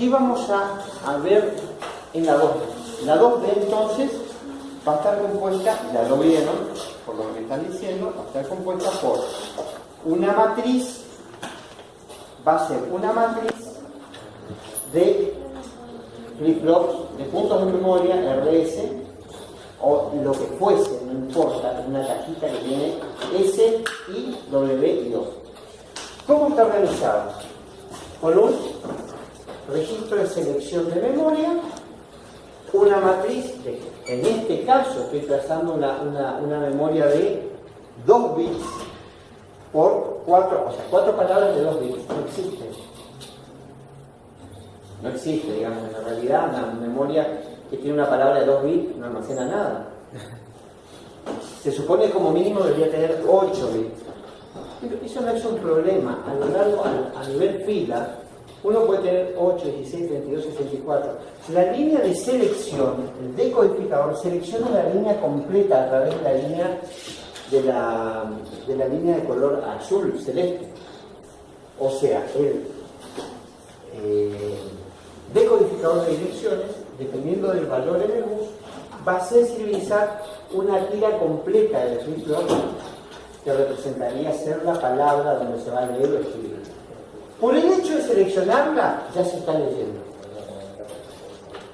¿Qué vamos a ver en la 2D? La 2D entonces va a estar compuesta, ya lo vieron, por lo que me están diciendo, va a estar compuesta por una matriz, va a ser una matriz de flip-flops, de puntos de memoria, RS, o lo que fuese, no importa, una cajita que tiene S, I, W y 2. ¿Cómo está organizado? Con un registro de selección de memoria, una matriz, en este caso estoy trazando una memoria de 2 bits por 4, o sea, 4 palabras de 2 bits, no existe. No existe, digamos, en la realidad una memoria que tiene una palabra de 2 bits no almacena nada. Se supone que como mínimo debería tener 8 bits. Pero eso no es un problema. A lo largo, a nivel fila, uno puede tener 8, 16, 32, 64. La línea de selección, el decodificador, selecciona la línea completa a través de la línea de la línea de color azul, celeste. O sea, el decodificador de direcciones, dependiendo del valor en el bus, va a sensibilizar una tira completa del flip-flop que representaría ser la palabra donde se va a leer o escribir. Por el hecho de seleccionarla, ya se está leyendo.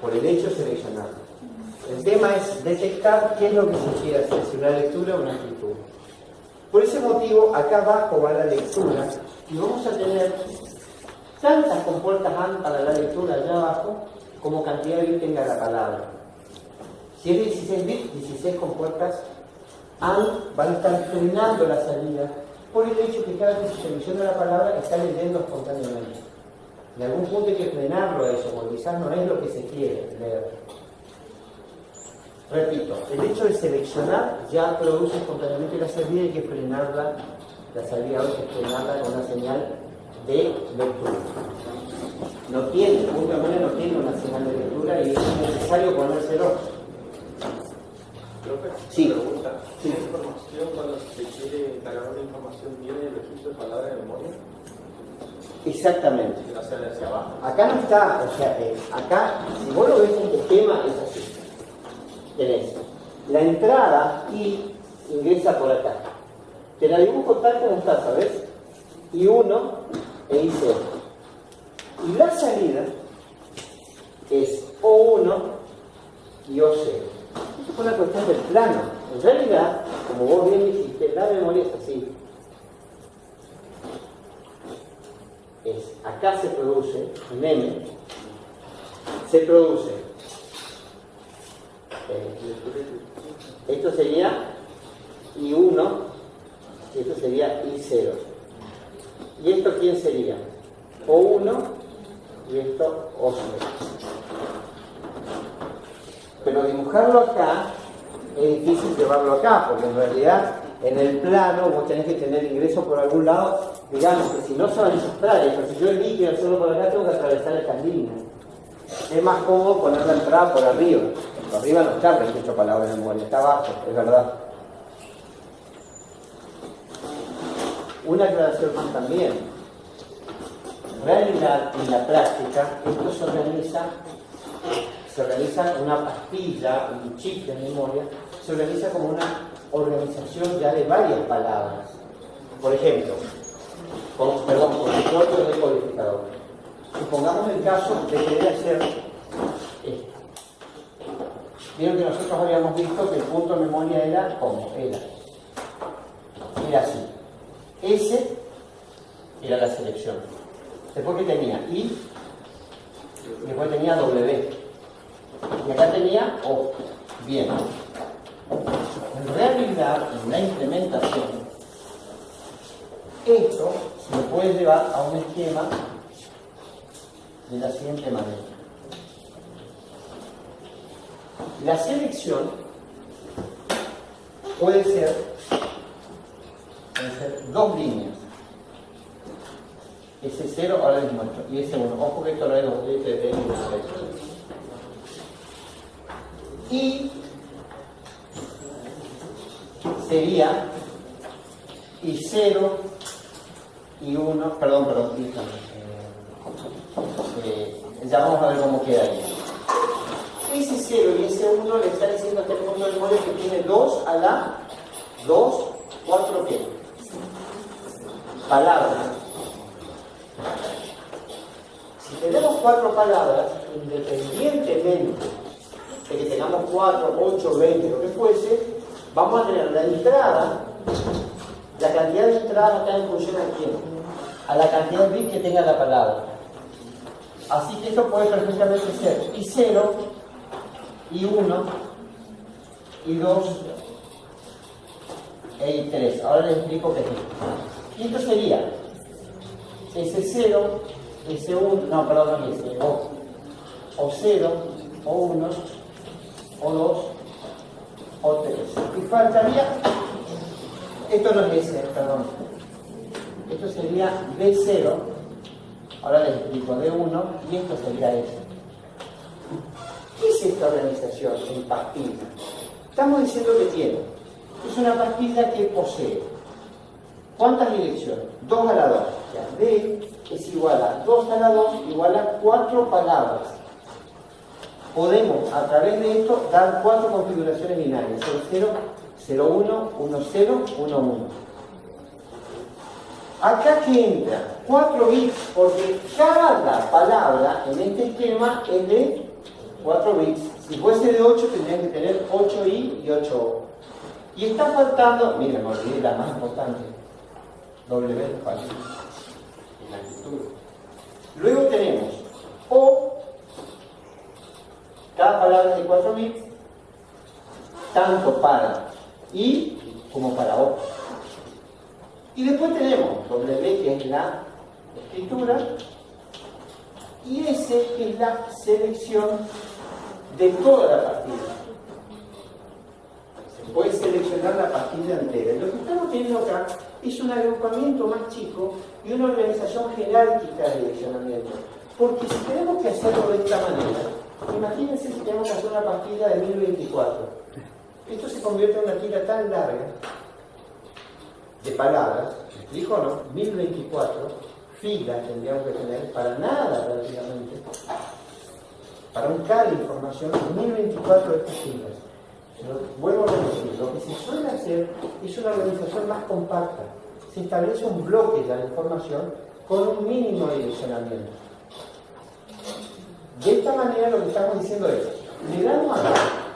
Por el hecho de seleccionarla. El tema es detectar qué es lo que se quiere hacer, si una lectura o una escritura. Por ese motivo, acá abajo va la lectura y vamos a tener tantas compuertas AND para la lectura allá abajo como cantidad de bits tenga la palabra. Si es 16 bits, 16 compuertas AND van a estar frenando la salida por el hecho que cada vez que se selecciona la palabra está leyendo espontáneamente. En algún punto hay que frenarlo a eso, porque quizás no es lo que se quiere leer. Repito, el hecho de seleccionar ya produce espontáneamente la salida y hay que frenarla, la salida hay que frenarla con una señal de lectura. No tiene, de alguna manera no tiene una señal de lectura y es necesario ponérselo. Sí. Pregunta. ¿Esa información cuando se quiere cargar una información viene del registro de palabras de memoria? Exactamente. Que no sea de hacia abajo. Acá no está, o sea, acá, si vos lo ves en tu esquema, es así. Tenés la entrada y ingresa por acá. Te la dibujo tal como está, ¿sabes? I1 e I0. Y la salida es O1 y O0. Es una cuestión del plano. En realidad, como vos bien dijiste, la memoria es así. Acá se produce un M, se produce. Esto sería I1 y esto sería I0. ¿Y esto quién sería? O1 y esto O0. Pero dibujarlo acá es difícil llevarlo acá, porque en realidad en el plano vos tenés que tener ingreso por algún lado, digamos que si no se van a desastrar, pero si yo elijo solo por acá tengo que atravesar estas líneas. Es más cómodo poner la entrada por arriba. Por arriba no está el registro de palabras de memoria, está abajo, es verdad. Una aclaración más también. En realidad, en la práctica, esto se organiza una pastilla, un chip de memoria, se organiza como una organización ya de varias palabras. Por ejemplo, con el propio decodificador. Supongamos el caso de querer hacer esto. Vieron que nosotros habíamos visto que el punto de memoria era como era así. S era la selección. Después que tenía I, después tenía W. Y acá tenía O. Bien. En realidad, en la implementación, esto se lo puede llevar a un esquema de la siguiente manera. La selección puede ser dos líneas. S0 ahora les muestro y S1. Ojo que esto no es los de y sería I0 y 1, perdón, Ya vamos a ver cómo queda ahí. Ese 0 y ese 1 le está diciendo a este punto de memoria que tiene 2 a la 2, 4 ¿qué? Palabras. Si tenemos 4 palabras, independientemente de que tengamos 4, 8, 20, lo que fuese, vamos a tener la entrada, la cantidad de entradas acá en función a quién, a la cantidad de bits que tenga la palabra. Así que esto puede perfectamente ser y 0, y 1, y 2, y 3. Ahora les explico qué es esto. Y esto sería ese 0, ese 1, no, perdón, ese o 0, o 1, o 2, o 3. Y faltaría, esto no es ese, perdón, esto sería D0, ahora les explico D1, y esto sería ese. ¿Qué es esta organización en pastilla? Estamos diciendo que tiene. Es una pastilla que posee. ¿Cuántas direcciones? 2 a la 2. Ya, D es igual a 2 a la 2 igual a 4 palabras. Podemos, a través de esto, dar 4 configuraciones binarias. 0, 0, 1, 1, 0, 1, 1. Acá que entra 4 bits, porque cada palabra en este esquema es de 4 bits. Si fuese de 8, tendrían que tener 8i y 8o. Y está faltando, miren, me olvidé la más importante, W falta en la escritura. Luego tenemos O, cada palabra de 4 bits, tanto para I como para O. Y después tenemos W, que es la escritura, y S, que es la selección de toda la pastilla. Se puede seleccionar la pastilla entera. Lo que estamos teniendo acá es un agrupamiento más chico y una organización jerárquica de direccionamiento. Porque si tenemos que hacerlo de esta manera, imagínense si tenemos que hacer una pastilla de 1024. Esto se convierte en una tira tan larga de palabras, ¿me explico o no? 1024 filas tendríamos que tener para nada prácticamente. Para un K de información, 1024 de estas filas. Pero vuelvo a decir, lo que se suele hacer es una organización más compacta. Se establece un bloque ya de información con un mínimo de direccionamiento. De esta manera lo que estamos diciendo es, le damos acá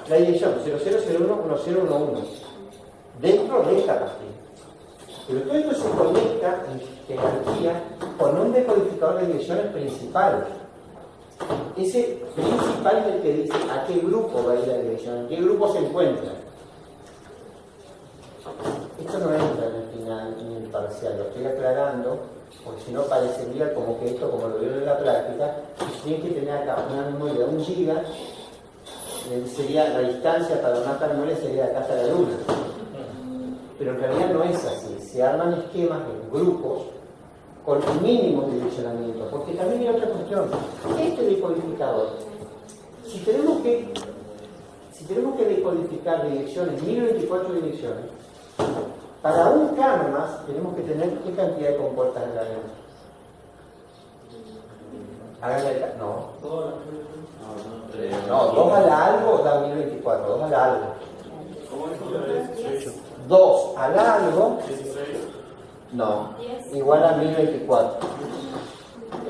la dirección 00011011 dentro de esta pastilla. Pero todo esto se conecta en jerarquía con un decodificador de direcciones principal. Ese principal es el que dice a qué grupo va a ir la dirección, en qué grupo se encuentra. Esto no entra en el final ni en el parcial, lo estoy aclarando, porque si no parecería como que esto, como lo vieron en la práctica, tiene que tener acá una memoria de 1 giga, sería la distancia para una memoria sería acá hasta la luna. Pero en realidad no es así, se arman esquemas en grupos con mínimo de direccionamiento, porque también hay otra cuestión. Este decodificador, si tenemos que decodificar direcciones, 1024 direcciones, para un K más tenemos que tener ¿qué cantidad de compuertas en la red? Háganle el caso. No, 2 a la algo da 1024, 2 a la algo. 2 a la algo, no, igual a 1024.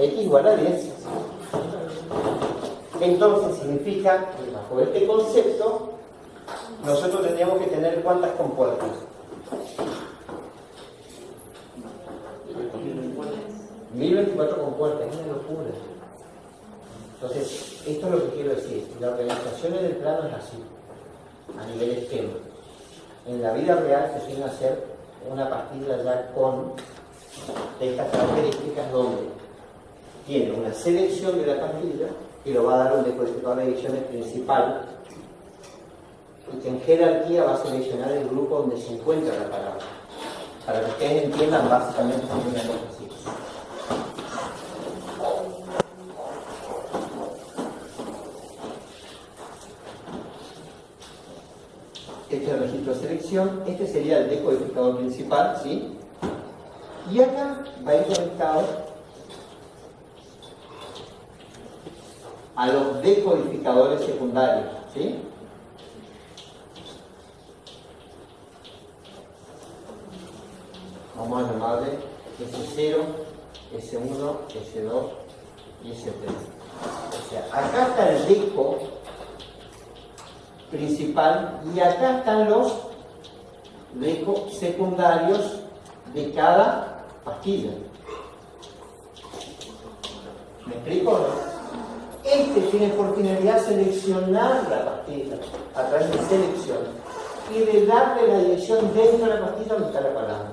X igual a 10. Entonces significa que bajo este concepto nosotros tendríamos que tener ¿cuántas compuertas? 1024 compuertas, es una locura. Entonces, esto es lo que quiero decir. La organización en el plano es así, a nivel esquema. En la vida real se suele hacer una pastilla ya con estas características donde tiene una selección de la pastilla que lo va a dar un decodificador de direcciones principal y que en jerarquía va a seleccionar el grupo donde se encuentra la palabra. Para que ustedes entiendan, básicamente funciona así. Este es el registro de selección, este sería el decodificador principal, ¿sí? Y acá va a ir conectado a los decodificadores secundarios, ¿sí? Vamos a llamarle S0, S1, S2 y S3. O sea, acá está el deco principal y acá están los decos secundarios de cada pastilla. ¿Me explico o no? Este tiene por finalidad seleccionar la pastilla a través de selección y de darle la dirección dentro de la pastilla donde está la palabra.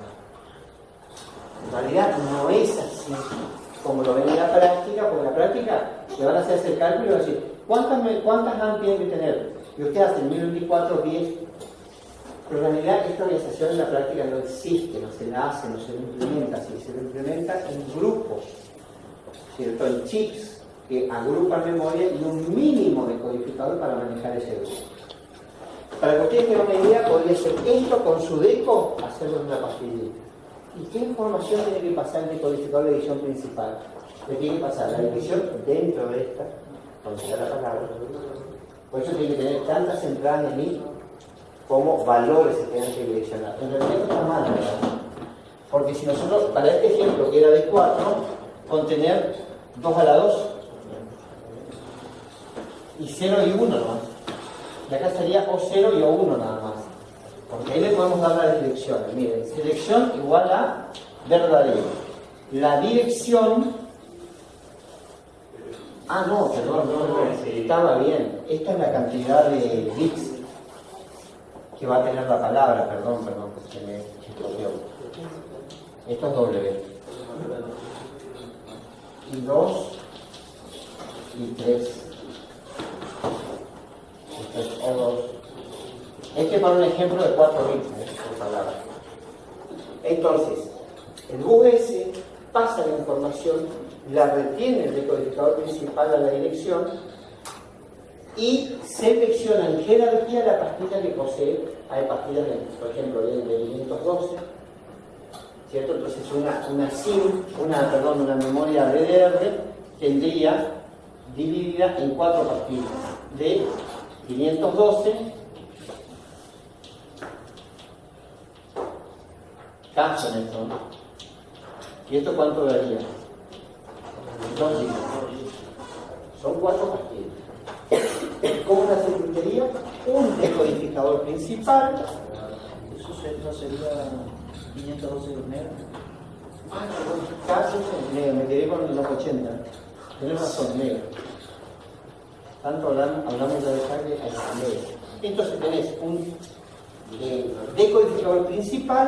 En realidad no es así como lo ven en la práctica, porque en la práctica le van a hacer ese cálculo y van a decir ¿cuántas AM tienen que tener? Y usted hace 1024, 10. Pero en realidad esta organización en la práctica no existe, no se la hace, no se la implementa, si se la implementa en grupos, ¿cierto? En chips que agrupan memoria y un mínimo de codificador para manejar ese grupo. Para que ustedes tengan una idea, podría ser esto con su deco, hacerlo en una pastillita. ¿Y qué información tiene que pasar el decodificador de edición principal? Le tiene que pasar la edición dentro de esta, donde está la palabra. Por eso tiene que tener tantas entradas en I como valores que tengan que direccionar. En realidad no está mal, ¿verdad? Porque si nosotros, para este ejemplo que era de 4, contener 2 a la 2 y 0 y 1 nomás. Y acá sería O0 y O1 nada más. Porque ahí le podemos dar las direcciones. Miren, selección igual a verdadero. La dirección... Ah, no, perdón, no, estaba bien. Esta es la cantidad de bits que va a tener la palabra. Perdón, que se me estropeó. Esto es W. Y 2 y 3. Esto es O2. Este es para un ejemplo de 4 bits por palabra. Entonces, el US pasa la información, la retiene el decodificador principal a la dirección y selecciona en jerarquía la pastilla que posee. Hay pastillas, por ejemplo, de 512, ¿cierto? Entonces una SIM, una memoria DDR tendría dividida en 4 pastillas de 512, caso en esto, ¿no? ¿Y esto cuánto daría? 2 días. Son 4 pastillas. ¿Cómo la circuitería? Un decodificador principal. ¿Eso no sería 512 megas? Ah, caso me quedé con los 80. Tenés razón, mega. Tanto hablamos de descarga a mega. Entonces tenés un decodificador principal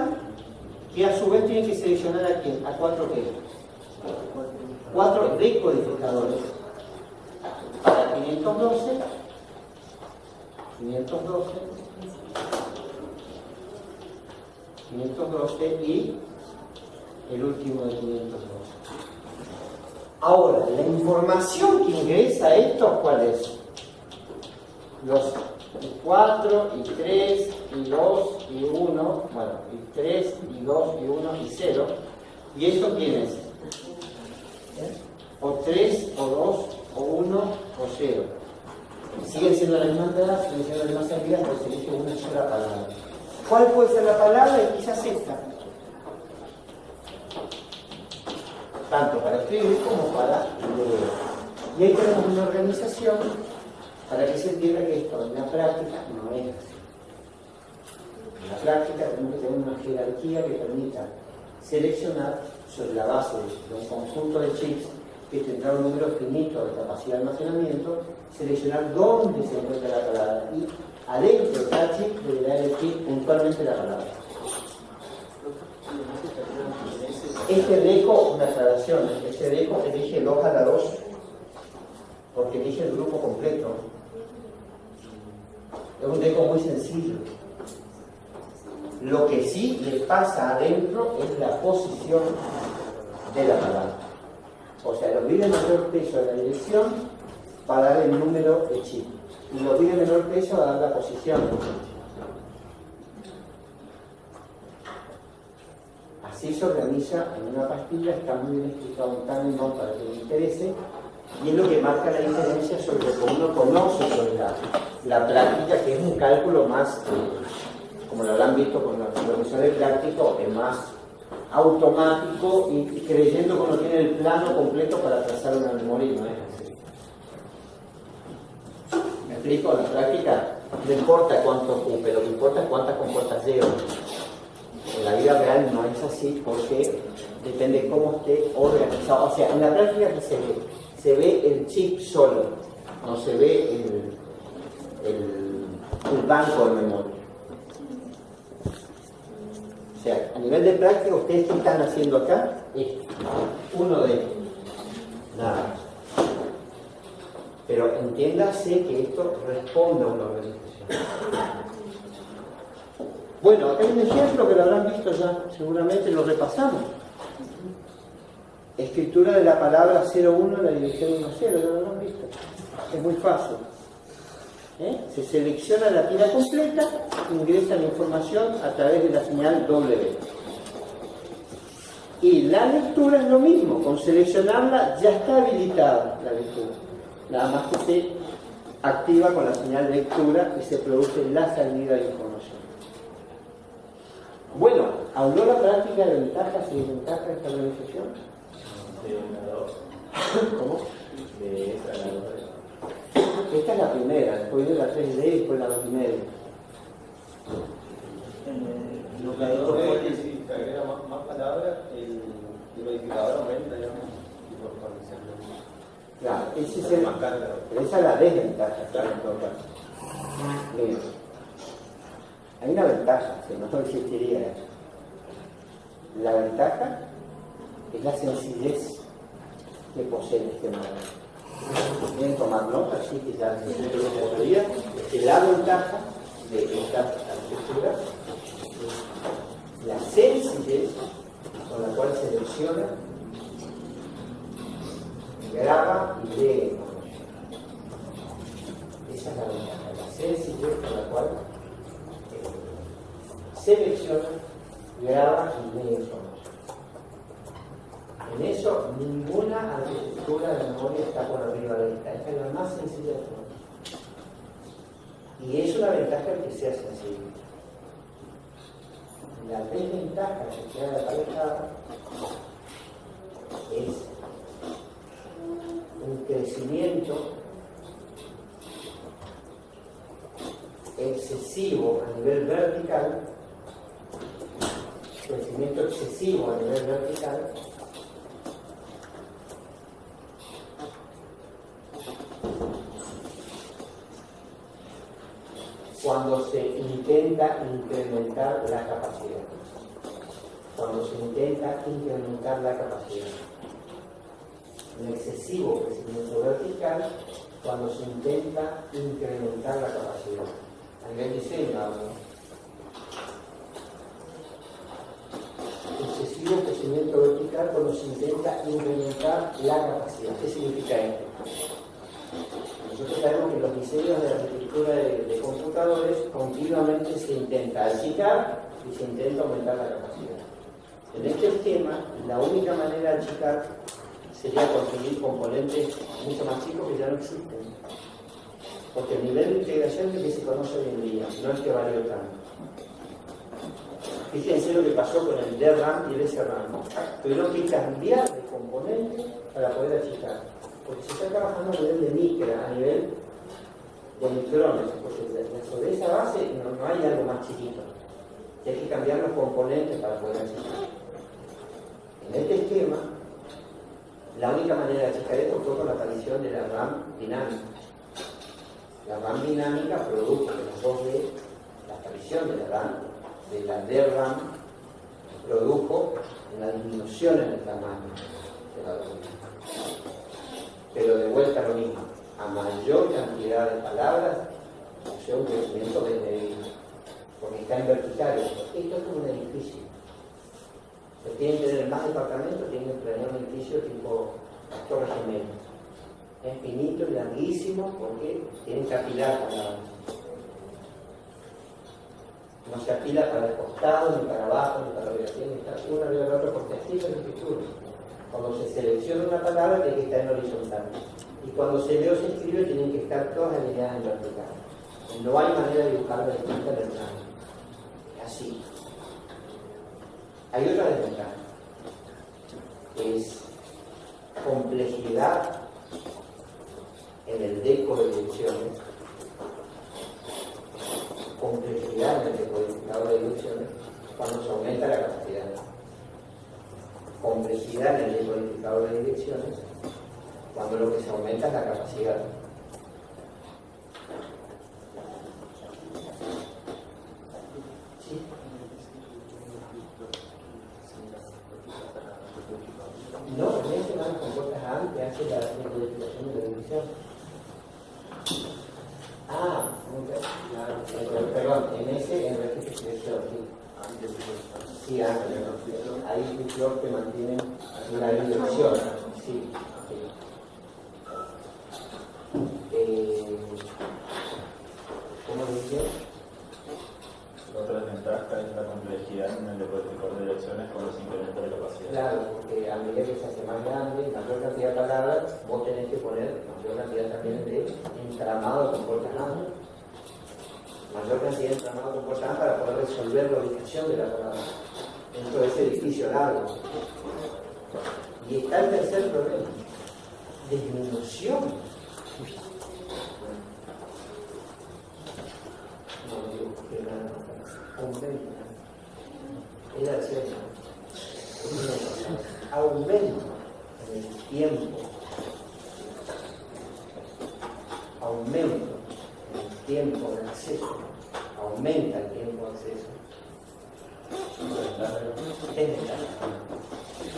que a su vez tiene que seleccionar a quién, a 4 qué, 4 decodificadores para 512 y el último de 512. Ahora, la información que ingresa a esto, ¿cuál es? Los 4 y 3 y 2 y 1, bueno, y 3 y 2 y 1 y 0. ¿Y esto quién es? O 3, o 2, o 1, o 0. Siguen siendo las mismas entradas, siguen siendo las mismas salidas, pero se elige una sola palabra. ¿Cuál puede ser la palabra? Y quizás esta. Tanto para escribir como para leer. Y ahí tenemos una organización para que se entienda que esto en la práctica no es así. En la práctica tenemos que tener una jerarquía que permita seleccionar sobre la base de un conjunto de chips que tendrá un número finito de capacidad de almacenamiento, seleccionar dónde se encuentra la palabra y adentro de cada chip deberá elegir puntualmente la palabra. Este deco, una aclaración, este deco elige 2 a la 2 porque elige el grupo completo. Es un deco muy sencillo. Lo que sí le pasa adentro es la posición de la palabra. O sea, los bits de mayor peso de la dirección va a dar el número de chip. Y los bits de menor peso va a dar la posición del chip. Así se organiza en una pastilla, está muy bien explicado en Kahneman para que le interese, Y es lo que marca la diferencia sobre lo que uno conoce sobre la práctica, que es un cálculo más, como lo habrán visto con la profesor de práctico, es más automático y creyendo que uno tiene el plano completo para trazar una memoria y no es así. ¿Me explico? La práctica no importa cuánto ocupe, lo que importa es cuántas compuertas llevo. En la vida real no es así porque depende de cómo esté organizado. O sea, en la práctica se ve el chip solo, no se ve el banco de memoria. O sea, a nivel de práctica, ustedes que están haciendo acá es uno de ellos. Nada. Pero entiéndase que esto responde a una organización. Bueno, acá hay un ejemplo que lo habrán visto ya, seguramente lo repasamos. Escritura de la palabra 01 en la dirección 10, ya lo habrán visto. Es muy fácil. Se selecciona la tira completa, ingresa la información a través de la señal W. Y la lectura es lo mismo, con seleccionarla ya está habilitada la lectura. Nada más que se activa con la señal de lectura y se produce la salida de información. Bueno, ¿habló la práctica de ventajas y desventajas de esta organización? ¿Cómo? De esa la Esta es la primera, después de la 3D y después la 2,5. Lo que dijo fue si se agrega más palabras, el verificador aumenta, digamos, y por condición. Claro, esa es la desventaja. Claro, en todo caso. Bien. Hay una ventaja, que no existiría eso. La ventaja es la sencillez que posee el sistema. Bien, tomar nota, así que ya se lo podría. La ventaja de esta arquitectura es la sencillez con la cual selecciona, graba y lee información. Esa es la ventaja, la sencillez con la cual selecciona, graba y lee información. En eso, ninguna arquitectura de memoria está por arriba de esta. Esta es la más sencilla de todas. Y es una ventaja que sea sencilla. La desventaja que queda aparejada es un crecimiento excesivo a nivel vertical, cuando se intenta incrementar la capacidad. Un excesivo crecimiento vertical cuando se intenta incrementar la capacidad. A nivel diseño hablo. Excesivo crecimiento vertical cuando se intenta incrementar la capacidad. ¿Qué significa esto? Nosotros sabemos que en los diseños de arquitectura de computadores continuamente se intenta achicar y se intenta aumentar la capacidad. En este esquema, la única manera de achicar sería conseguir componentes mucho más chicos que ya no existen. Porque el nivel de integración es el que se conoce hoy en día, no es que varió tanto. Fíjense lo que pasó con el DRAM y el SRAM. Tuvieron que cambiar de componente para poder achicar. Porque se está trabajando a nivel de micra, a nivel de micrones. Porque sobre esa base no hay algo más chiquito. Hay que cambiar los componentes para poder achicar. En este esquema, la única manera de achicar esto fue con la aparición de la RAM dinámica. La RAM dinámica produjo de las 2D, la aparición de la DRAM, produjo una disminución en el tamaño de la documentación. Pero de vuelta lo mismo, a mayor cantidad de palabras, o sea, un crecimiento desmedido, porque está en vertical. Esto es como un edificio. Si quieren tener más departamentos, tienen que planear un edificio tipo las Torres Gemelas. Es finito y larguísimo porque tienen que apilar palabras. No se apila para el costado, ni para abajo, ni para arriba. Tiene que estar una arriba de la otra porque así es la escritura. Cuando se selecciona una palabra, tiene que estar en horizontal. Y cuando se lee o se escribe tienen que estar todas alineadas en vertical. No hay manera de dibujar distinta en el plano. Así. Hay otra desventaja. Es complejidad en el deco de direcciones. Complejidad en el decodificador de direcciones cuando se aumenta la capacidad. Complejidad en el decodificador de direcciones cuando lo que se aumenta es la capacidad. ¿Sí? No, en ese van con cosas A que hace la decodificación de la dirección. Perdón, en ese, en registro de selección, sí. Sí, ahí es lo que mantienen una dirección. Sí. ¿Cómo dice? Otra desventaja es la complejidad en el decodificador de direcciones con los incrementos de capacidad. Claro, porque a medida que se hace más grande, mayor cantidad de palabras, vos tenés que poner mayor cantidad también de entramado de comportamiento. Mayor cantidad de entramado de comportamiento para poder resolver la ubicación de la palabra dentro de ese edificio largo. Y está el tercer problema: disminución. No digo que nada, aumenta. Es la tercera. Aumenta en el tiempo. Aumento en el tiempo de acceso. Aumenta el tiempo de acceso.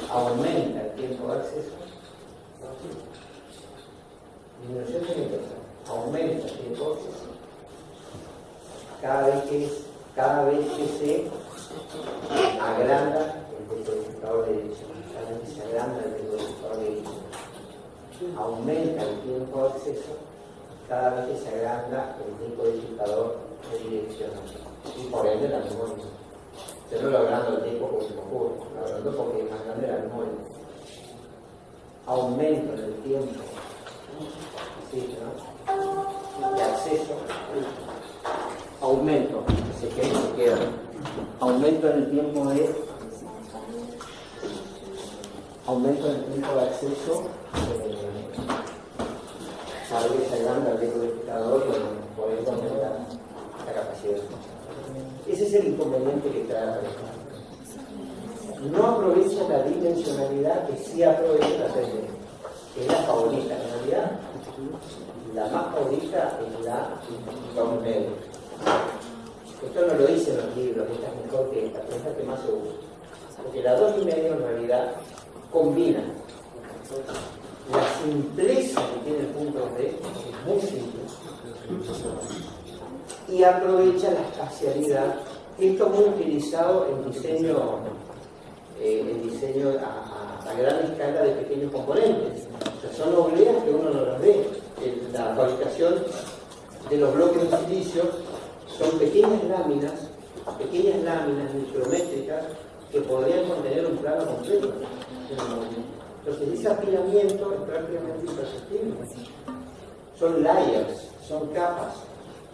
Aumenta el tiempo de acceso. Disminución de interés. Aumenta el tiempo de acceso. Cada vez que se agranda el decodificador de direcciones, cada vez que se agranda el decodificador de direcciones, aumenta el tiempo de acceso cada vez que se agranda el decodificador de direcciones y por ende la memoria. Yo no lo agrando el tiempo porque se me ocurre, lo agrando porque es más grande la memoria. Aumento en el tiempo, ¿sí, no? De acceso. Aumento, se queda. Aumento en el tiempo de acceso. Cada vez se agranda el decodificador y por eso aumenta la capacidad. Ese es el inconveniente que trae la pareja. No aprovecha la dimensionalidad que sí aprovecha la 3D, que es la favorita. En realidad, la más favorita es la 2 medios. Esto no lo dicen los libros, esta es mejor que esta, pero esta es la que más se usa. Porque la 2 medio en realidad combina la simpleza que tiene el punto D, es muy simple, y aprovecha la espacialidad. Esto es muy utilizado en diseño a gran escala de pequeños componentes. O sea, son obleas que uno no las ve. La fabricación de los bloques de silicio son pequeñas láminas micrométricas que podrían contener un plano completo. Entonces, ese apilamiento es prácticamente imperceptible. Son layers, son capas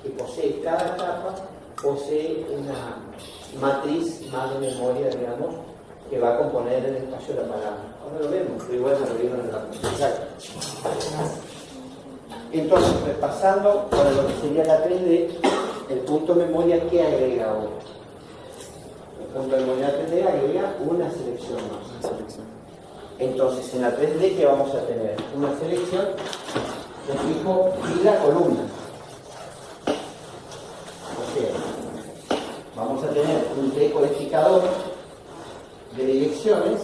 que posee, cada capa posee una matriz más de memoria, digamos, que va a componer el espacio de la palabra. Ahora lo vemos, pero igual se lo vieron en la presentación. Entonces, repasando para lo que sería la 3D, el punto de memoria que agrega ahora. El punto de memoria 3D agrega una selección más. Entonces, en la 3D, ¿qué vamos a tener? Una selección de tipo fila-columna. O sea, vamos a tener un decodificador de direcciones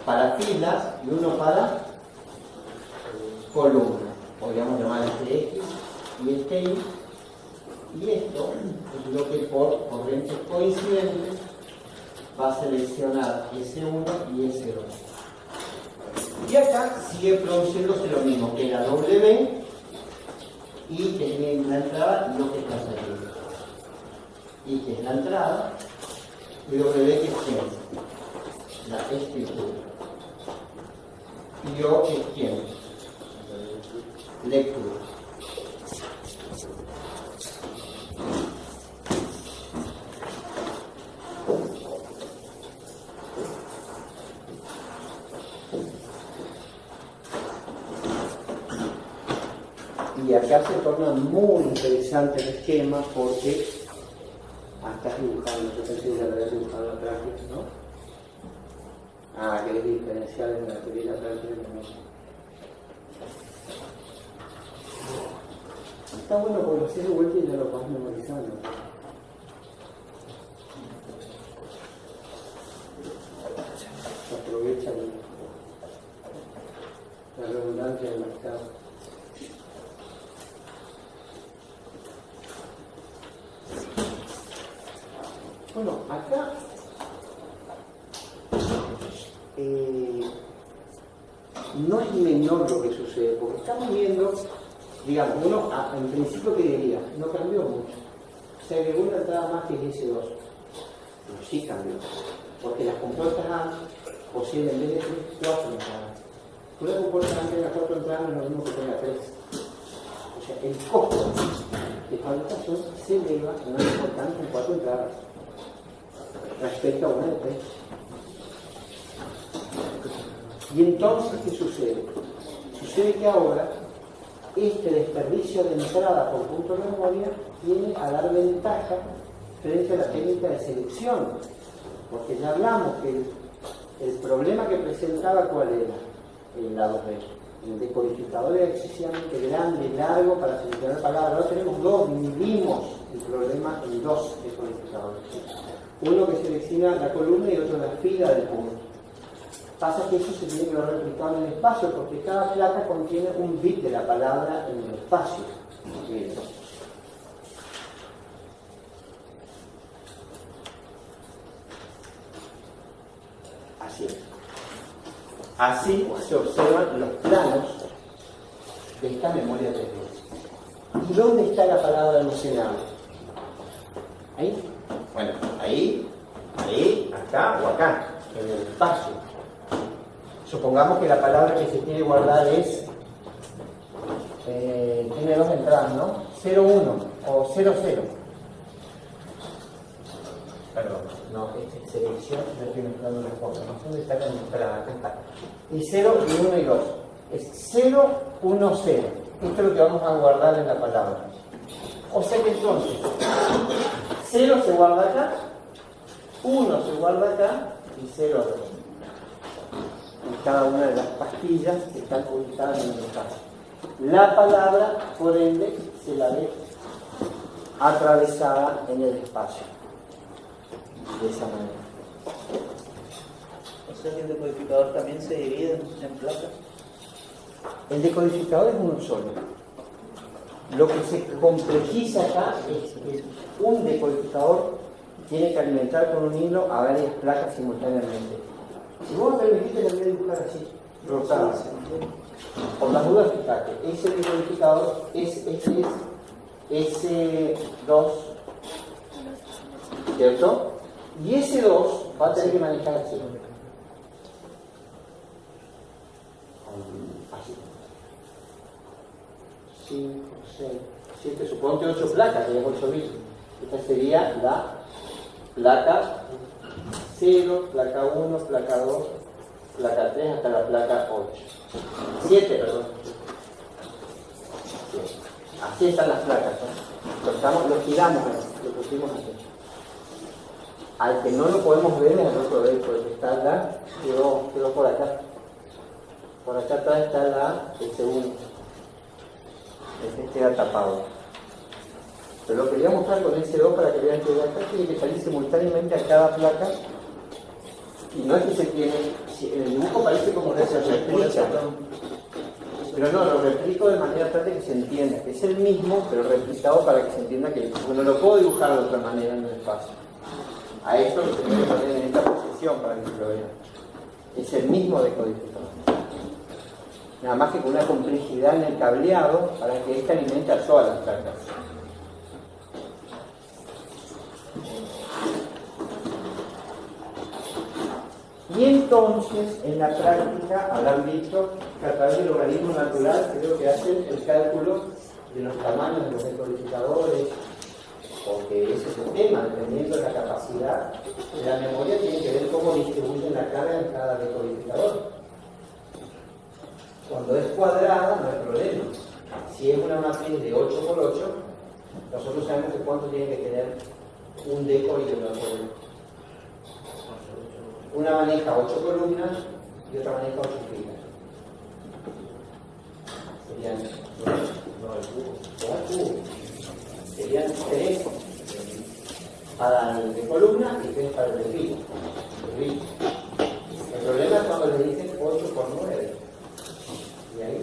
para filas y uno para columnas. Podríamos llamar este X y este Y. Y esto es lo que por corrientes coincidentes va a seleccionar S1 y S2. Y acá sigue produciéndose lo mismo, que la W y que tiene la entrada y lo que está saliendo. Y que es la entrada y W que es quién, la escritura. Y O que es quién, lectura. Y acá se torna muy interesante el esquema porque estás dibujando, yo pensé que ya lo había dibujado la práctica, ¿no? Que es diferencial en la teoría y la práctica también. Está bueno porque lo haces de vuelta y ya lo vas memorizando. Se aprovecha la redundancia del mercado. Bueno, acá no es menor lo que sucede, porque estamos viendo, digamos, uno en principio que diría, no cambió mucho. Se agregó una entrada más que es S2, pero sí cambió, porque las compuertas A poseen en vez de 3, 4 entradas. Una compuerta A tiene 4 entradas no es lo mismo que tenga 3. O sea, el costo de fabricación se eleva en una importante con 4 entradas respecto a una de 3. Y entonces, ¿qué sucede? Sucede que ahora este desperdicio de entrada por punto de memoria viene a dar ventaja frente a la técnica de selección, porque ya hablamos que el problema que presentaba, ¿cuál era? El lado B. El decodificador era excesivamente grande, largo para seleccionar palabras. Ahora tenemos dos, dividimos el problema en dos decodificadores. Uno que selecciona la columna y otro la fila del punto. Pasa que eso se tiene que ver replicado en el espacio, porque cada placa contiene un bit de la palabra en el espacio. Así es. Así se observan los planos de esta memoria 3D. ¿Y dónde está la palabra almacenada? Ahí. Bueno, ahí, acá o acá, en el espacio. Supongamos que la palabra que se quiere guardar es, tiene dos entradas, ¿no? 01 o 00. Perdón, no, es selección, yo estoy mezclando las cosas, no sé dónde está la entrada, acá está. Y 0 y 1 y 2. Es 0, 1, 0. Esto es lo que vamos a guardar en la palabra. O sea que entonces, 0 se guarda acá, 1 se guarda acá y 0 acá. En cada una de las pastillas que están ubicadas en el espacio. La palabra, por ende, se la ve atravesada en el espacio. De esa manera. O sea que el decodificador también se divide en placas. El decodificador es uno solo. Lo que se complejiza acá es que un decodificador tiene que alimentar con un hilo a varias placas simultáneamente. Si vos me permitís, le voy a dibujar así, rotadas. Por las dudas, fíjate, ese decodificador es S2, ¿cierto? Y ese 2 va a tener que manejar así. Así. 5, 6, 7, supongo que 8 placas, que es 8 bits. Esta sería la placa 0, placa 1, placa 2, placa 3, hasta la placa 8. 7, perdón. Así están las placas, ¿no? Lo giramos, lo pusimos así. Al que no lo podemos ver es el otro de porque está acá, quedó por acá. Por acá atrás está el segundo. Este queda tapado. Pero lo quería mostrar con ese 2 para que vean que de acá tiene que salir simultáneamente a cada placa. Y no es que se tiene. En el dibujo parece como que se replica. Pero no, lo replico de manera tal de que se entienda. Que es el mismo, pero replicado para que se entienda que no lo puedo dibujar de otra manera en el espacio. A esto lo tengo que poner en esta posición para que se lo vean. Es el mismo decodificador. Nada más que con una complejidad en el cableado para que ésta alimente a todas las placas. Y entonces, en la práctica, habrán visto que a través del logaritmo natural creo que hacen el cálculo de los tamaños de los decodificadores, porque ese sistema, dependiendo de la capacidad de la memoria, tiene que ver cómo distribuyen la carga en cada decodificador. Cuando es cuadrada no hay problema. Si es una matriz de 8×8, nosotros sabemos que cuánto tiene que tener un deco y un otro. Una maneja 8 columnas y otra maneja 8 filas. Serían 2 cubos. Serían 3 para el de columna y 3 para el de fila. El problema es cuando le dicen 8×9. Y ahí.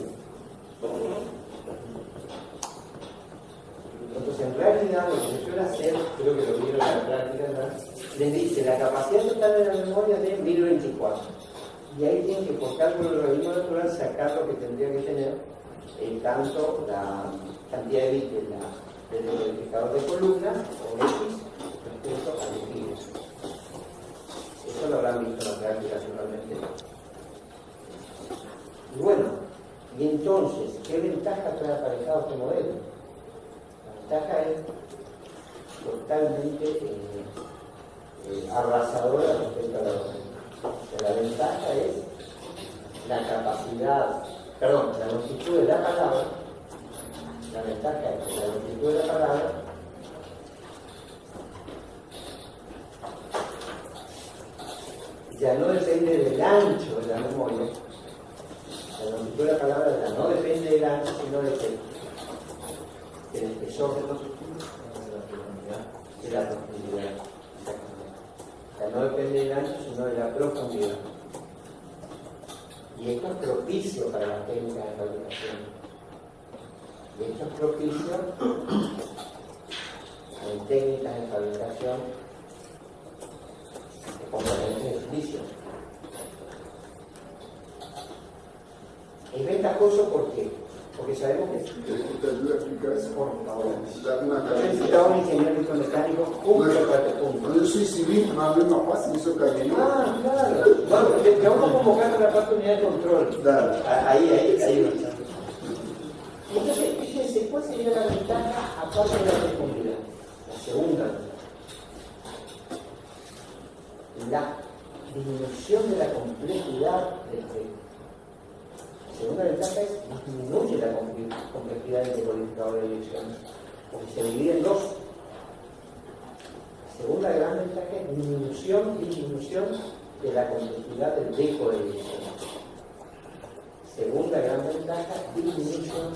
Entonces, en realidad, lo que se suele hacer, creo que lo vieron en la práctica, ¿verdad? Les dice la capacidad total de la memoria de 1024. Y ahí tienen que, por cálculo del logaritmo natural, sacar lo que tendría que tener tanto la cantidad de bits del decodificador de columna o X respecto al de filas. Eso lo habrán visto en la práctica seguramente. Y bueno, y entonces, ¿qué ventaja trae aparejado este modelo? La ventaja es totalmente arrasadora respecto a la otra. La ventaja es la capacidad, la longitud de la palabra. La ventaja es que la longitud de la palabra ya no depende del ancho de la memoria. La longitud de la palabra ya no depende del ancho, sino del espesor de la profundidad. Ya no depende del ancho, sino de la profundidad. Y esto es propicio para las técnicas de fabricación. Y esto es propicio en técnicas de fabricación de componentes de silicio. Es ventajoso porque sabemos que ¿Te ayuda a explicar eso? por favor. Necesitas una Yo necesitaba un ingeniero electromecánico justo para este punto. Cuando yo soy civil, más o menos fácil, eso caería. Ah, claro. Bueno, te vamos a convocar a la parte de unidad de control. Dale. Ahí. Entonces, fíjense, ¿cuál sería la ventaja aparte de la profundidad? La segunda. La disminución de la complejidad del texto. La segunda ventaja es que disminuye la complejidad del decodificador de direcciones, porque se divide en dos. La segunda gran ventaja es disminución de la complejidad del deco de direcciones. Segunda gran ventaja, disminución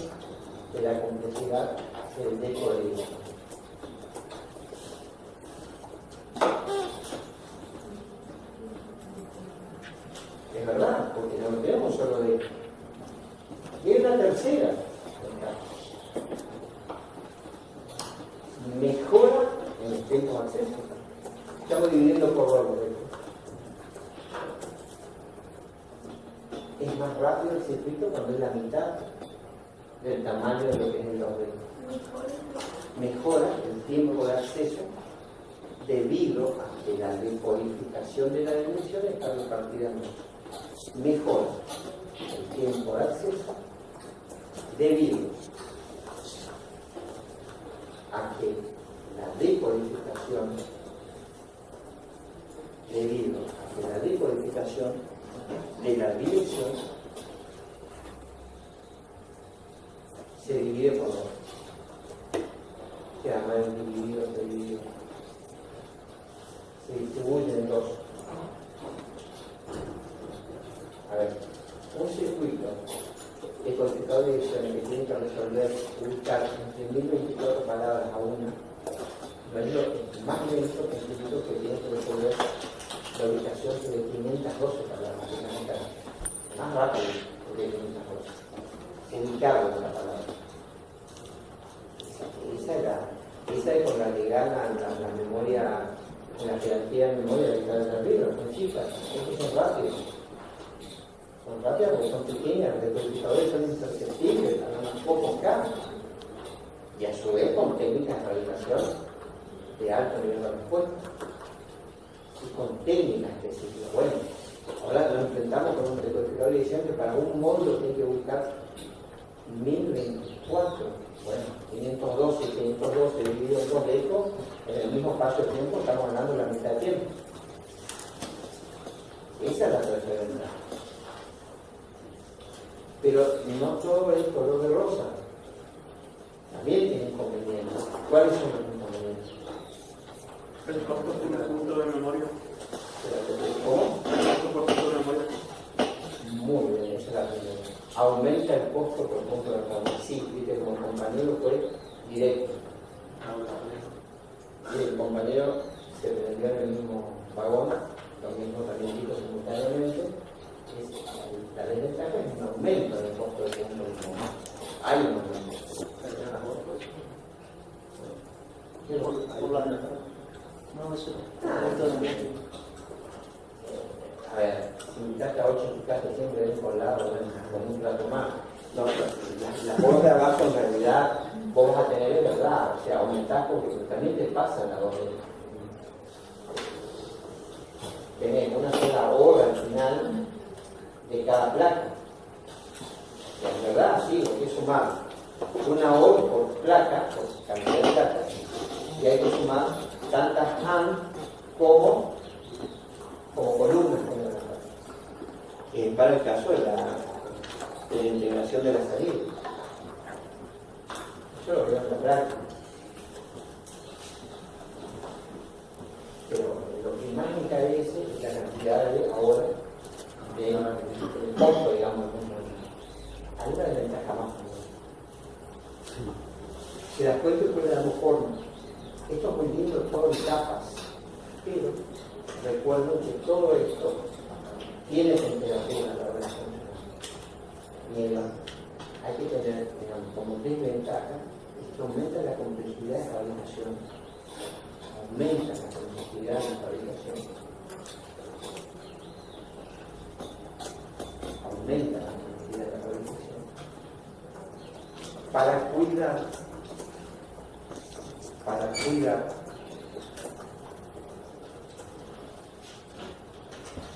de la complejidad del deco de direcciones. Es verdad, porque no nos quedamos solo de esto. Y hay una tercera ventaja. Mejora en los tiempos de acceso. Estamos dividiendo por dos. Es más rápido el circuito cuando es la mitad del tamaño de lo que es el orden. Mejora el tiempo de acceso debido a que la decodificación de la dimensión está repartida en dos. Mejora el tiempo de acceso debido a que la decodificación de la dirección se divide por dos. Queda mal dividido, se distribuye en dos. A ver, un circuito de codificador de direcciones que tiene que resolver, buscar entre 1024 palabras a una, no es lo más lento que el circuito que tiene que resolver la ubicación de 512 palabras, más rápido que 512. Ubicarlo en la palabra. Esa es con la que gana la memoria, en la jerarquía de memoria de cada libro, son chicas, estos son rápidos. Son rápidas porque son pequeñas, los decodificadores son imperceptibles, tardan pocos K. Y a su vez con técnicas de fabricación de alto nivel de respuesta. Y con técnicas específicas. Bueno, Ahora nos enfrentamos con un decodificador y decían que para un módulo tiene que buscar 1024. Bueno, 512 dividido en 2 de esto, en el mismo espacio de tiempo estamos ganando la mitad de tiempo. Esa es la tercera ventaja. Pero no todo es color de rosa. También tiene inconvenientes. ¿Cuáles son los inconvenientes? El costo por el punto de memoria. ¿Cómo? El costo por punto de memoria. Muy bien, esa es la primera. Aumenta el costo por punto de memoria. Sí, viste, como el compañero fue directo. Y el compañero se prendió en el mismo vagón, los mismos también simultáneamente. La desventaja es un aumento del costo del punto de memoria. Hay un aumento. Por la no, eso. A ver, si invitaste a 8 en tu casa, siempre ven con un plato más. No, la voz de abajo en realidad vos vas a tener de verdad, o sea, aumentás porque también te pasa la voz de. Tenés una sola hora al final de cada placa. Y en verdad, sí, hay que sumar una hora por placa, por cantidad de placas, y hay que sumar tantas AND como columnas. Para el caso de la integración de la salida. Yo lo veo en la práctica. Pero lo que más me encarece es la cantidad de ahora del costo, digamos. Hay una desventaja más. Se das cuenta que puede dar forma. Esto es muy lindo, todo en capas. Pero recuerdo que todo esto tiene temperatura a la hora de funcionar. Y hay que tener, digamos, como desventaja, esto aumenta la complejidad de fabricación. Aumenta la complejidad de fabricación. Aumenta la complejidad de la fabricación.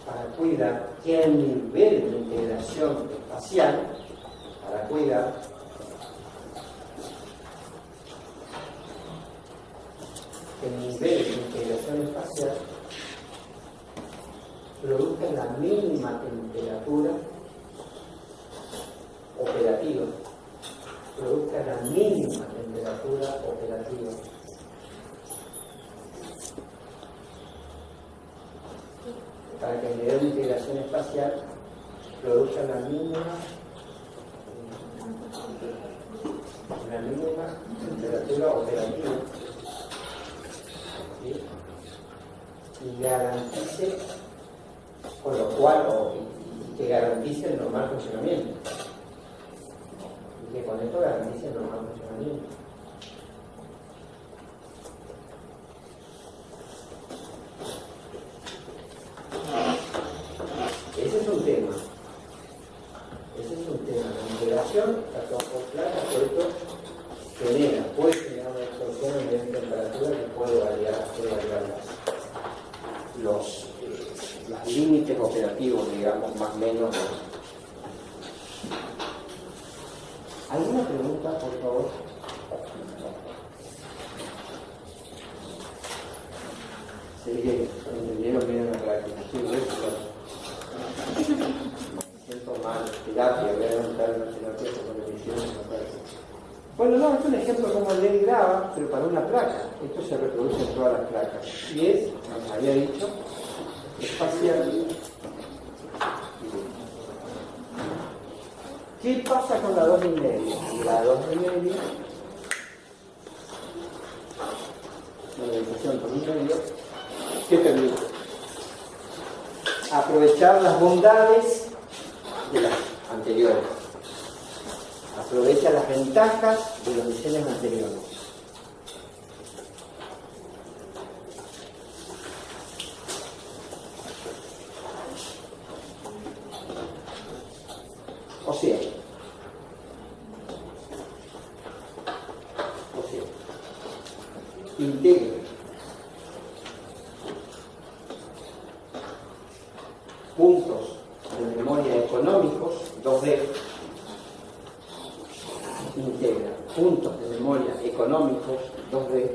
Para cuidar que el nivel de integración espacial, para cuidar que el nivel de integración espacial produzca la mínima temperatura operativa, para que el nivel de integración espacial produzca la mínima temperatura operativa, ¿sí? Y garantice, con lo cual, que garantice el normal funcionamiento. Y que con esto garantice el normal funcionamiento. Ese es un tema. La integración, la placas, por esto puede generar una explosión a nivel de temperatura que puede variar los límites operativos, digamos, más o menos. ¿Alguna pregunta, por favor? Sí, entendieron bien la práctica. Sí, me siento mal, terapia, voy a levantar una terapia con emisiones. Bueno, no, es un ejemplo como el de grava, pero para una placa. Esto se reproduce en todas las placas. Y es, como había dicho, espacial. ¿Qué pasa con la 2,5? La 2,5, la organización por 1,5, ¿qué permite? Aprovechar las bondades de las anteriores. Aprovecha las ventajas de los diseños anteriores. O sea, integre puntos memoria, económicos, 2D.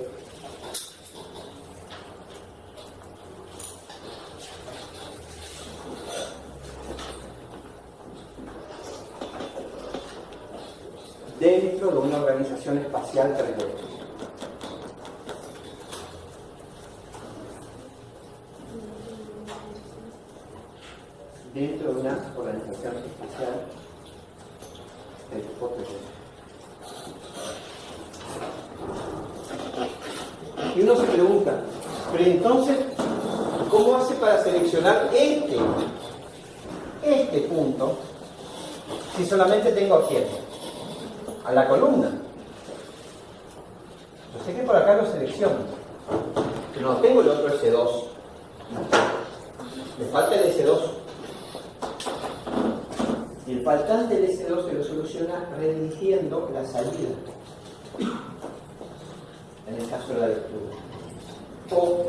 Dentro de una organización espacial terrestre. Dentro de una organización espacial terrestre. Y uno se pregunta, pero entonces, ¿cómo hace para seleccionar este punto si solamente tengo a quién? A la columna. Yo sé que por acá lo selecciono, pero no tengo el otro S2. Me falta el S2. Y el faltante del S2 se lo soluciona redirigiendo la salida, en el caso de la lectura, o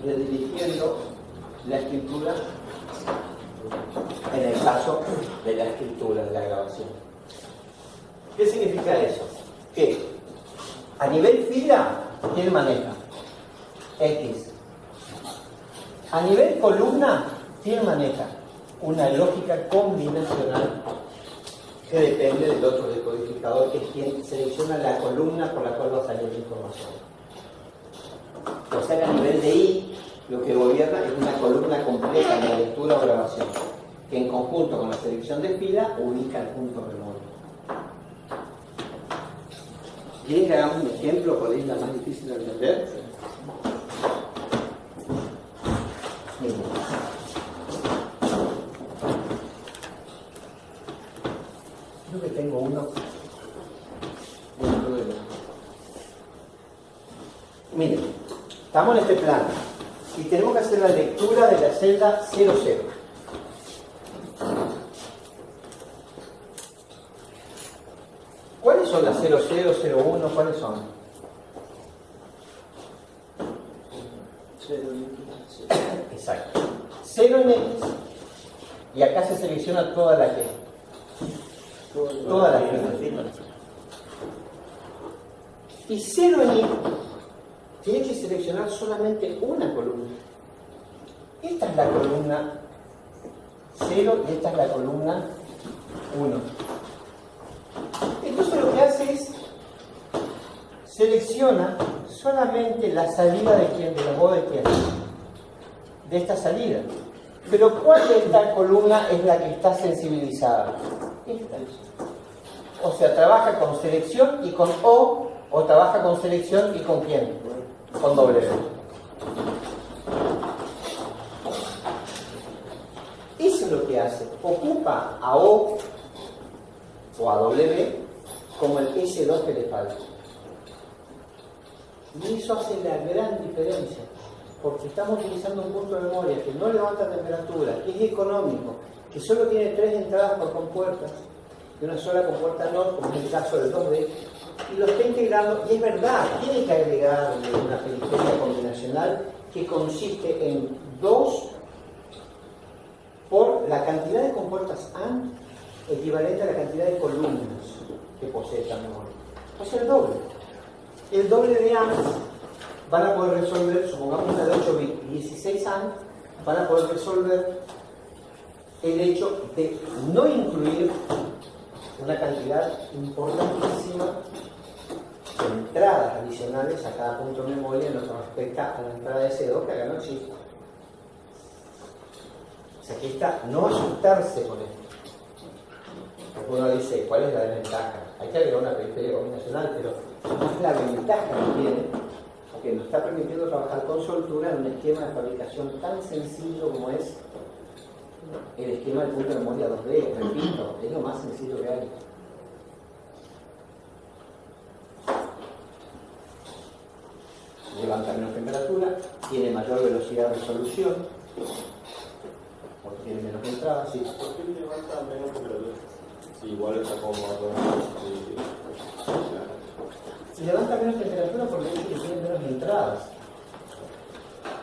redirigiendo la escritura en el caso de la escritura, de la grabación. ¿Qué significa eso? Que a nivel fila, ¿quién maneja? X. A nivel columna, ¿quién maneja? Una lógica combinacional que depende del otro decodificador, que es quien selecciona la columna por la cual va a salir la información. O sea que a nivel de I, lo que gobierna es una columna completa en la lectura o grabación, que en conjunto con la selección de fila ubica el punto memoria. ¿Quieren que hagamos un ejemplo por ahí la más difícil de entender? Miren. Creo que tengo uno dentro de lo. Miren, estamos en este plano y tenemos que hacer la lectura de la celda 00. ¿Cuáles son las 00, 01? ¿Cuáles son? 0 en X. Exacto. 0 en X y acá se selecciona toda la que. Toda la que. Y 0 en Y tiene que seleccionar solamente una columna. Esta es la columna 0 y esta es la columna 1. Entonces lo que hace es selecciona solamente la salida de quién, de la voz de quién, de esta salida. Pero ¿cuál de esta columna es la que está sensibilizada? Esta. O sea, trabaja con selección y con O trabaja con selección y con quién, con W. Eso es lo que hace, ocupa a O a W como el S2 que le falta. Y eso hace la gran diferencia, porque estamos utilizando un punto de memoria que no levanta temperatura, que es económico, que solo tiene 3 entradas por compuerta, y una sola compuerta NOR, como en el caso del 2D, y lo está integrando, y es verdad, tiene que agregarle una periferia combinacional que consiste en 2 por la cantidad de compuertas AND equivalente a la cantidad de columnas que posee esta memoria. O sea, el doble. El doble de AND van a poder resolver, supongamos una de 8 bits, 16 AND, van a poder resolver el hecho de no incluir una cantidad importantísima de entradas adicionales a cada punto de memoria en lo que respecta a la entrada de S2 que acá no existe. O sea que esta no asustarse con esto. Porque uno dice, ¿cuál es la desventaja? Hay que agregar una periferia combinacional, pero no es la ventaja que tiene, que nos está permitiendo trabajar con soltura en un esquema de fabricación tan sencillo como es el esquema del punto de memoria 2D. Repito, es lo más sencillo que hay. Levanta menos temperatura, tiene mayor velocidad de resolución, porque tiene menos entradas. ¿Sí? ¿Por qué levanta menos temperatura? Si igual está cómodo. Levanta menos temperatura porque tiene menos entradas.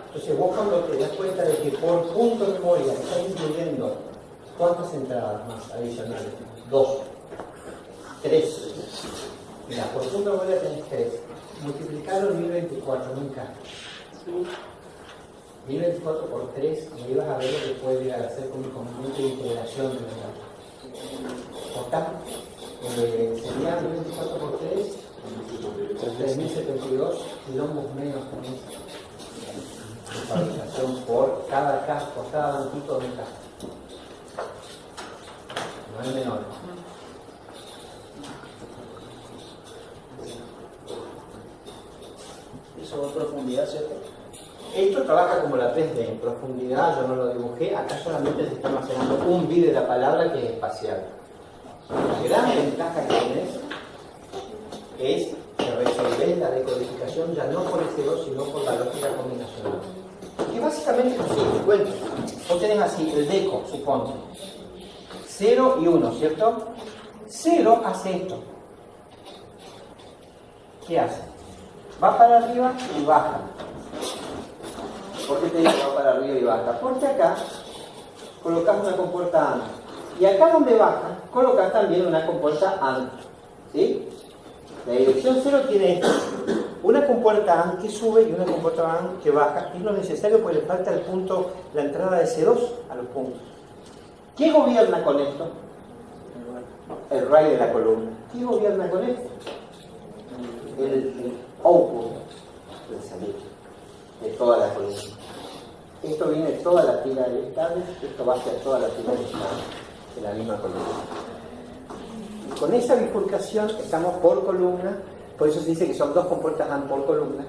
Entonces vos cuando te das cuenta de que por punto de memoria está incluyendo ¿cuántas entradas más adicionales? 2, 3. Mira, por ejemplo, voy a tener 3. Multiplicarlo 1024, nunca. 1024 por 3, y ibas a ver lo que puede llegar a ser con un componente de integración de verdad. Por tanto, sería 1024 por 3, 3072 kilómetros menos con eso. De fabricación por cada casa, por cada banquito de un casa. No es menor. Eso es profundidad, ¿cierto? Esto trabaja como la 3D, en profundidad, yo no lo dibujé, acá solamente se está almacenando un bit de la palabra que es espacial. La gran ventaja que tenés es que resolvés la decodificación ya no por S2, sino por la lógica combinacional. Que básicamente es así, te cuento. Vos tenés así el deco, suponte. 0 y 1, ¿cierto? 0 hace esto. ¿Qué hace? Va para arriba y baja. ¿Por qué te digo que va para arriba y baja? Porque acá colocas una compuerta AND. Y acá donde baja, colocas también una compuerta AND. ¿Sí? La dirección 0 tiene esto. Una compuerta AND que sube y una compuerta AND que baja. Es lo necesario porque le falta el punto, la entrada de C2 a los puntos. ¿Qué gobierna con esto? El RAI de la columna. ¿Qué gobierna con esto? El output de salida de toda la columna. Esto viene de toda la fila de estables, esto va hacia toda la fila de estables de la misma columna. Y con esa bifurcación estamos por columna, por eso se dice que son 2 compuertas AND por columna.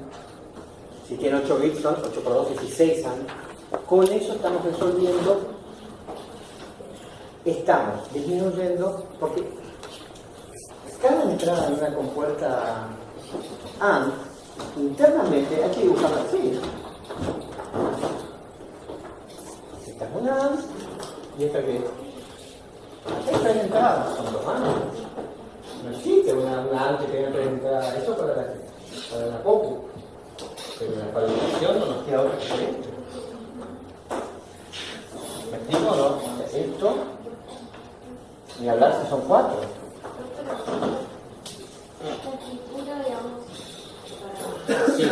Si tiene 8 bits son 8 por 2, 16 AND. Con eso estamos resolviendo, estamos disminuyendo, porque cada entrada en una compuerta AND, internamente hay que dibujarla así. Esta es una AND y esta que es. Aquí hay 3 entradas, son 2 AND. No existe una AND que tenga 3 entradas, eso para la compu. Pero en la fabricación no nos queda otra diferente. ¿Me explico o no? Esto, ni hablar si son 4. Sí.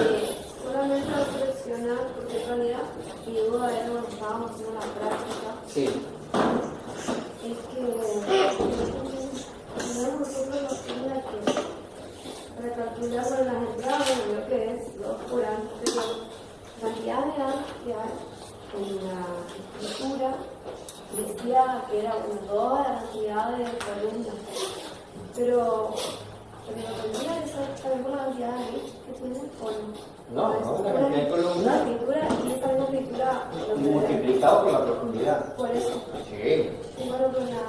Solamente lo seleccionar porque en realidad, y luego de ver cuando estábamos haciendo la práctica, Sí. es que tenemos nosotros la fila que para calcular con las entradas, lo que es los por antes, la cantidad de datos que hay en la escritura decía que era toda la cantidad de columnas, pero tendría que ser también la cantidad de bits que tiene o No, no, la cantidad de columnas. la escritura y esa misma escritura Multiplicado por la profundidad. por eso. Sí. Y bueno, con la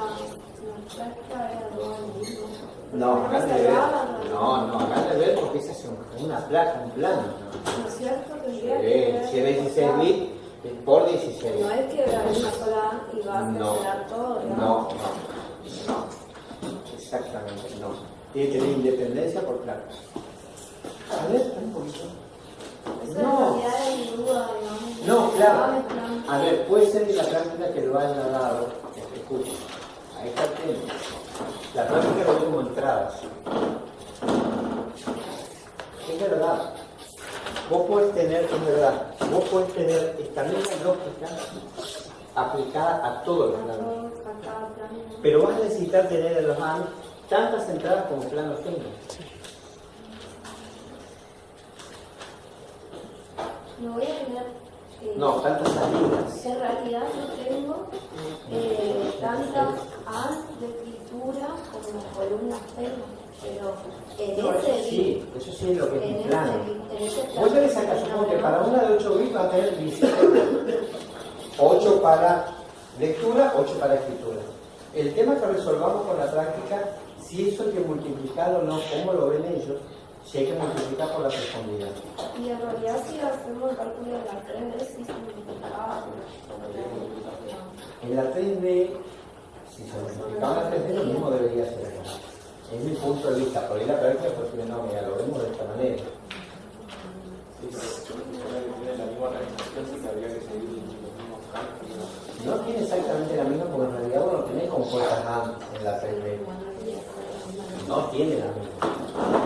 práctica era todo lo mismo. No, acá de ver. No, acá de ver porque esa es una placa, un plano. ¿No es cierto? Tendría que Si es 16 bits, es por 16. no es que era una sola y vas a seleccionar todo, No. Exactamente, no. Tiene que tener independencia por placa. A ver, un poquito. Esa es la cantidad de mi duda, digamos. No, claro. Mezclando. A ver, puede ser que la práctica que lo haya dado, escucha, ahí está el tema. La práctica lo ve como entradas. Es verdad. Vos podés tener esta misma lógica aplicada a todos los planos. Pero vas a necesitar tener en los AND tantas entradas como planos tengas. No voy a tener. No, tantas salidas. En realidad yo tengo tantas AND de escritura como columnas tengo, pero en ese Sí, eso sí es lo que es un plano. en ese Vos tenés acá, supongo que para una de 8 bits va a tener 17. 8 para lectura, 8 para escritura. El tema que resolvamos con la práctica, si eso hay que multiplicar o no, cómo lo ven ellos, si hay que multiplicar por la profundidad. Y en realidad si hacemos el cálculo de la 3D, sí se multiplicaba. En la 3D, si se multiplicaba la 3D, lo mismo debería ser acá. Es mi punto de vista, por ahí la práctica, porque no, mira, lo vemos de esta manera. Sí, pero tiene la misma organización, sí que habría que seguir los mismos cálculos. No tiene exactamente la misma, porque en realidad vos no tenés compuertas AND en la 3D. No tiene la misma.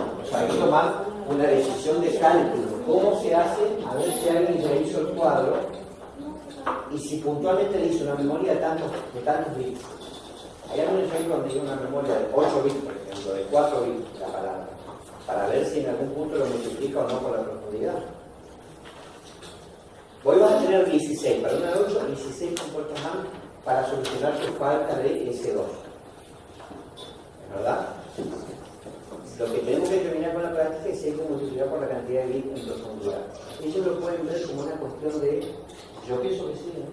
tomar una decisión de cálculo. ¿Cómo se hace? A ver si alguien ya hizo el cuadro y si puntualmente le hizo una memoria de tantos bits. Hay algún ejemplo donde hay una memoria de 8 bits, por ejemplo, de 4 bits la palabra, para ver si en algún punto lo multiplica o no por la profundidad. Hoy vas a tener 16, para una de 8, 16 compuestas más para solucionar tu falta de S2. ¿Es verdad? Lo que tenemos que terminar con la práctica es si hay que multiplicar por la cantidad de bits en profundidad. Ellos lo pueden ver como una cuestión de... Yo pienso que sí, ¿no?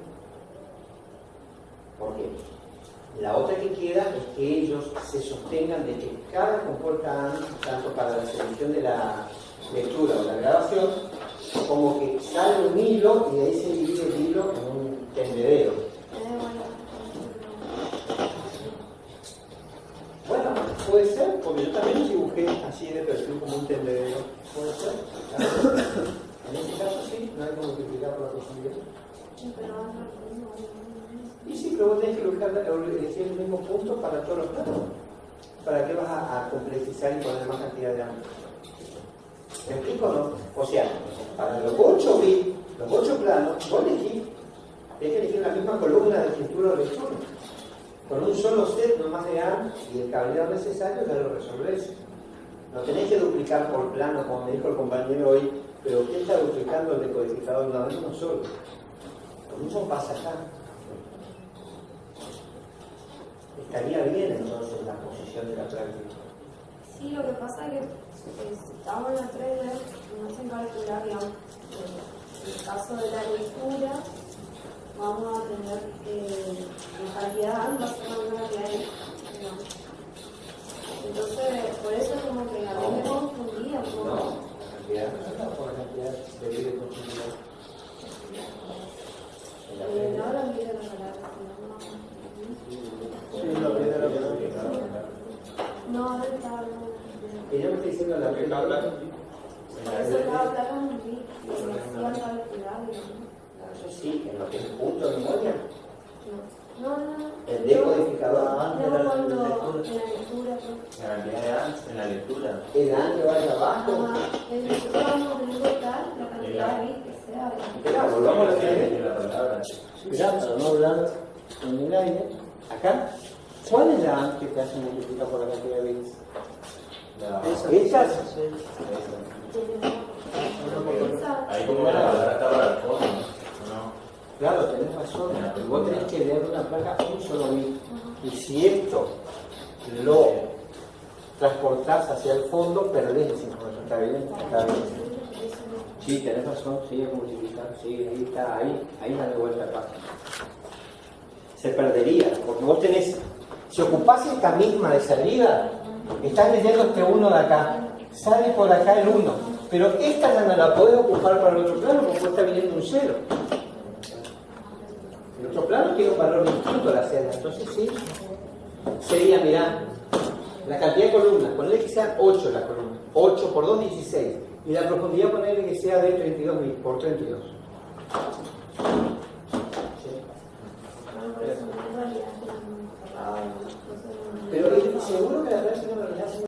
¿Por qué? La otra que queda es que ellos se sostengan de que cada compuerta AND, tanto para la selección de la lectura o la grabación, como que sale un hilo y de ahí se divide el hilo en un tendedero. Bueno, puede ser, porque yo también dibujé así de perfil como un tendedero. Puede ser. En este caso sí, no hay que multiplicar por la profundidad. Y sí, pero vos tenés que elegir el mismo punto para todos los planos. ¿Para qué vas a complejizar y poner más cantidad de ángulos? ¿Me explico o no? O sea, para los 8 bits, los 8 planos, vos elegís, tenés que elegir la misma columna de escritura o lectura. Con un solo set nomás de AND y el cableado necesario ya lo resolvés. No tenés que duplicar por plano, como me dijo el compañero hoy, pero ¿quién está duplicando el decodificador de una vez? Uno solo. Con eso pasa acá. Estaría bien entonces la posición de la práctica. Sí, lo que pasa es que si estamos en la 3D, no se calcular, digamos, en el caso de la lectura, vamos a tener la cantidad AND va a ser una cantidad de, digamos. Entonces, por eso es como que a mí me confundía un poco. No, la cantidad, no por la cantidad de vida consumida. No lo olvides la palabra, Sí, lo que era no, no estaba Ella me está diciendo la ¿Qué habla? por eso estaba hablando un bit, y me decían la lectura, Eso sí, en lo que es el punto de memoria. no. El decodificador. No, cuando en la lectura, La cantidad de AND en la lectura. El AND va hacia abajo. en la lectura vamos a tener que buscar la cantidad de bits que sea. Espera, volvamos a lo que De la palabra. Mirá, para no hablar en el aire. Acá, ¿cuál es la AND que te hace multiplicar por la cantidad de bits? ¿Esas? Ahí como la palabra está para el fondo, ¿no? Claro, tenés razón. Vos tenés que leer una placa un solo bit. Y si esto lo transportás hacia el fondo, perdés esa información. ¿Está bien? Está bien. Sí, tenés razón. Sigue multiplicando. Sí, ahí está. Ahí da de vuelta la página. Se perdería. Porque vos tenés... Si ocupás esta misma de salida, estás leyendo este 1 de acá. Sale por acá el 1. Pero esta ya no la podés ocupar para el otro plano porque está viniendo un 0. El otro plano tiene un valor distinto a la celda. Entonces sí, sería, mirá, la cantidad de columnas, ponerle que sean 8 las columnas. 8 por 2, 16. Y la profundidad ponerle que sea de 32 por 32.